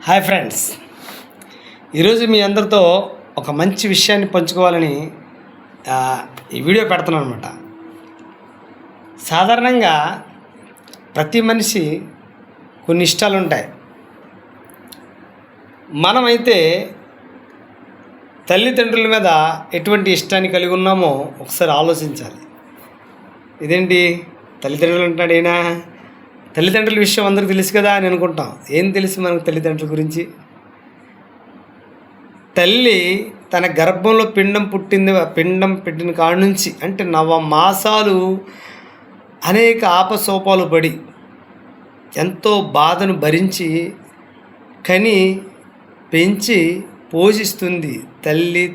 Hi friends, ఈరోజు మీ అందరితో ఒక మంచి విషయాన్ని పంచుకోవాలని ఈ వీడియో పెడుతున్నాను అనమాట. సాధారణంగా ప్రతి మనిషి కొన్ని ఇష్టాలు ఉంటాయి. మనమైతే తల్లిదండ్రుల మీద ఎటువంటి ఇష్టాన్ని కలిగి ఉన్నామో ఒకసారి ఆలోచించాలి. ఇదేంటి తల్లిదండ్రులు అంటాడు అయినా తల్లిదండ్రుల విషయం అందరికీ తెలుసు కదా అని అనుకుంటాం. ఏం తెలుసు మనకు తల్లిదండ్రుల గురించి? తల్లి తన గర్భంలో పిండం పెట్టిన కాడ నుంచి అంటే 9 మాసాలు అనేక ఆపసోపాలు పడి ఎంతో బాధను భరించి కని పెంచి పోషిస్తుంది తల్లి.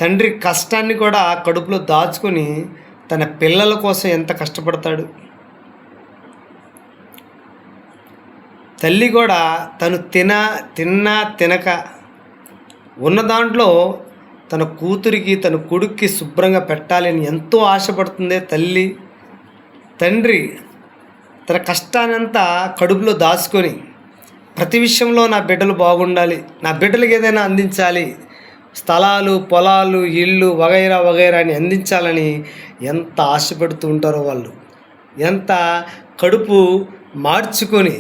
తండ్రి కష్టాన్ని కూడా కడుపులో దాచుకొని తన పిల్లల కోసం ఎంత కష్టపడతాడు. తల్లి కూడా తను తినక ఉన్న దాంట్లో తన కూతురికి తన కొడుక్కి శుభ్రంగా పెట్టాలని ఎంతో ఆశపడుతుంది తల్లి. తండ్రి తన కష్టానంతా కడుపులో దాచుకొని ప్రతి విషయంలో నా బిడ్డలు బాగుండాలి, నా బిడ్డలకి ఏదైనా అందించాలి, స్థలాలు పొలాలు ఇళ్ళు వగైరా అని అందించాలని ఎంత ఆశపడుతూ ఉంటారో వాళ్ళు. ఎంత కడుపు మార్చుకొని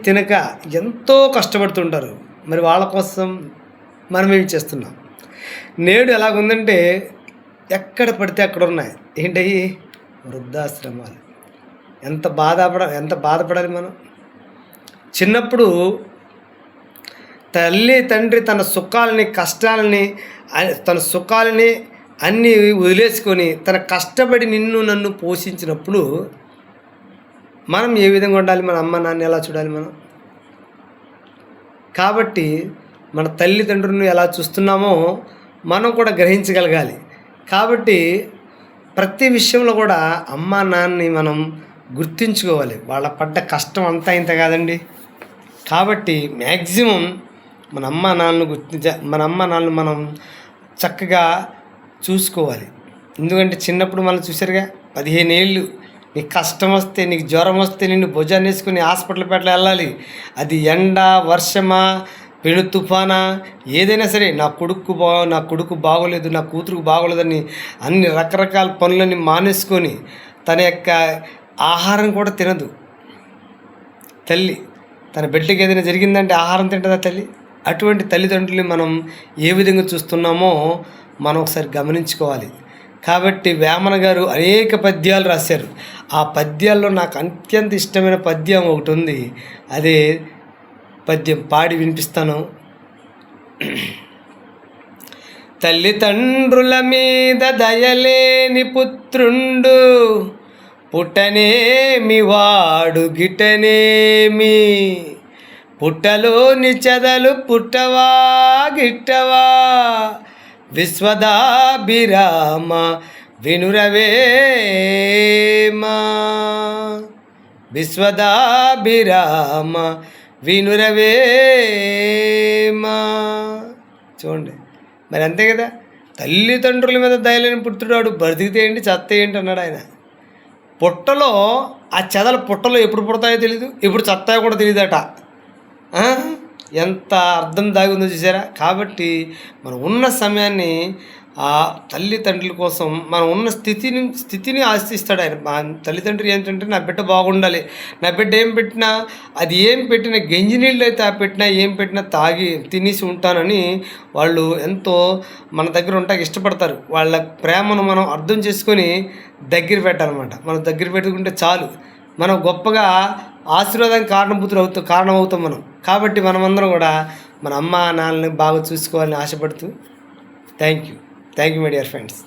తినక ఎంతో కష్టపడుతుంటారు. మరి వాళ్ళ కోసం మనం ఏం చేస్తున్నాం? నేడు ఎలాగుందంటే ఎక్కడ పడితే అక్కడ ఉన్నాయి. ఏంటయ్యి? వృద్ధాశ్రమాలు. ఎంత బాధపడాలి మనం. చిన్నప్పుడు తండ్రి తన సుఖాలని అన్నీ వదిలేసుకొని తన కష్టపడి నన్ను పోషించినప్పుడు మనం ఏ విధంగా ఉండాలి? మన అమ్మ నాన్న ఎలా చూడాలి మనం? కాబట్టి మన తల్లిదండ్రులను ఎలా చూస్తున్నామో మనం కూడా గ్రహించగలగాలి. కాబట్టి ప్రతి విషయంలో కూడా అమ్మ నాన్నని మనం గుర్తించుకోవాలి. వాళ్ళ పడ్డ కష్టం అంతా ఇంత కాదండి. కాబట్టి మ్యాక్సిమం మన అమ్మ నాన్నను మనం చక్కగా చూసుకోవాలి. ఎందుకంటే చిన్నప్పుడు మనం చూసారుగా, 15 ఏళ్ళు నీకు కష్టం వస్తే, నీకు జ్వరం వస్తే నిన్ను భుజాన్ని వేసుకుని హాస్పిటల్ వెళ్ళాలి. అది ఎండ వర్షమా పెను తుఫానా ఏదైనా సరే, నా కొడుకు బాగోలేదు, నా కూతురుకు బాగోలేదని అన్ని రకరకాల పనులని మానేసుకొని తన యొక్క ఆహారం కూడా తినదు తల్లి. తన బిడ్డకి ఏదైనా జరిగిందంటే ఆహారం తింటుందా తల్లి? అటువంటి తల్లిదండ్రులు మనం ఏ విధంగా చూస్తున్నామో మనం ఒకసారి గమనించుకోవాలి. కాబట్టి వేమన గారు అనేక పద్యాలు రాశారు. ఆ పద్యాల్లో నాకు అత్యంత ఇష్టమైన పద్యం ఒకటి ఉంది. అదే పద్యం పాడి వినిపిస్తాను. తల్లిదండ్రుల మీద దయలేని పుత్రుండు పుట్టనేమి వాడు గిట్టనేమి, పుట్టలోని చెదలు పుట్టవా గిట్టవా, విశ్వదాభిరామ వినురవేమా, విశ్వదాభిరామ వినురవేమా. చూడండి, మరి అంతే కదా. తల్లిదండ్రుల మీద దయలేని పుత్రుడు బ్రతికితే ఏంటి చత్త ఏంటి అన్నాడు ఆయన. పుట్టలో ఆ చెదల పుట్టలో ఎప్పుడు పుడతాయో తెలీదు, ఎప్పుడు చత్తాయో కూడా తెలియదట. ఎంత అర్థం దాగి ఉందో చూసారా. కాబట్టి మనం ఉన్న సమయాన్ని ఆ తల్లిదండ్రుల కోసం మనం ఉన్న స్థితిని ఆశిస్తాడు ఆయన. మా తల్లిదండ్రులు ఏంటంటే నా బిడ్డ బాగుండాలి, నా బిడ్డ ఏం పెట్టినా గంజి నీళ్ళు అయితే పెట్టినా ఏం పెట్టినా తాగి తినేసి ఉంటానని వాళ్ళు ఎంతో మన దగ్గర ఉంటాకి ఇష్టపడతారు. వాళ్ళ ప్రేమను మనం అర్థం చేసుకొని దగ్గర పెట్టాలన్నమాట. మనం దగ్గర పెట్టుకుంటే చాలు, మనం గొప్పగా ఆశీర్వాదానికి కారణమవుతాం మనం. కాబట్టి మనమందరం కూడా మన అమ్మ నాన్నని బాగా చూసుకోవాలని ఆశపడుతూ thank you my dear friends.